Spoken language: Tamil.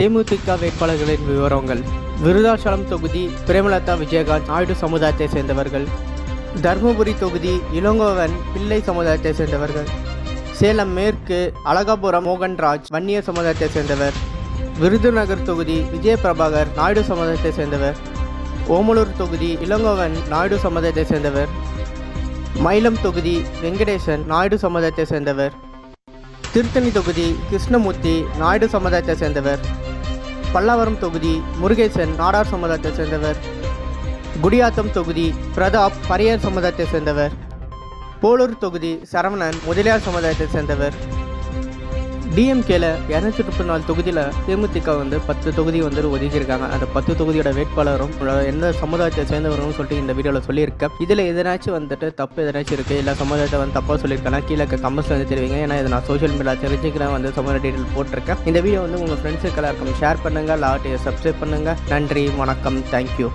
தேமுதிக வேட்பாளர்களின் விவரங்கள். விருதாச்சலம் தொகுதி பிரேமலதா விஜயகாந்த் நாயுடு சமுதாயத்தை சேர்ந்தவர்கள். தர்மபுரி தொகுதி இளங்கோவன் பிள்ளை சமுதாயத்தை சேர்ந்தவர்கள். சேலம் மேற்கு அழகாபுரம் மோகன்ராஜ் வன்னிய சமுதாயத்தை சேர்ந்தவர். விருதுநகர் தொகுதி விஜயபிரபாகர் நாயுடு சமுதாயத்தை சேர்ந்தவர். ஓமலூர் தொகுதி இளங்கோவன் நாயுடு சமுதாயத்தை சேர்ந்தவர். மயிலம் தொகுதி வெங்கடேசன் நாயுடு சமுதாயத்தை சேர்ந்தவர். திருத்தணி தொகுதி கிருஷ்ணமூர்த்தி நாயுடு சமுதாயத்தை சேர்ந்தவர். பல்லாவரம் தொகுதி முருகேசன் நாடார் சமுதாயத்தை சேர்ந்தவர். குடியாத்தம் தொகுதி பிரதாப் பரையர் சமுதாயத்தை சேர்ந்தவர். போலூர் தொகுதி சரவணன் முதலியார் சமுதாயத்தை சேர்ந்தவர். டிஎம்கேல 234 தொகுதியில் தேமுதிக 10 தொகுதி ஒதுக்கியிருக்காங்க. அந்த 10 தொகுதியோட வேட்பாளரும் எந்த சமுதாயத்தை சேர்ந்தவரும் சொல்லிட்டு இந்த வீடியோவில் சொல்லியிருக்கேன். இதில் எதனாச்சும் தப்பு எதனாச்சும் இருக்குது, இல்லை சமுதாயத்தை தப்பாக சொல்லியிருக்கேன் கீழே கமெண்ட்ஸில் தெரிவிங்க. ஏன்னா இதை நான் சோஷியல் மீடியா தெரிஞ்சுக்கிறேன் சமுதாய டீட்டெயில் போட்டிருக்கேன். இந்த வீடியோ உங்கள் ஃப்ரெண்ட்ஸுக்கு எல்லாருக்கும் ஷேர் பண்ணுங்கள், சப்ஸ்கிரைப் பண்ணுங்கள். நன்றி, வணக்கம், தேங்க்யூ.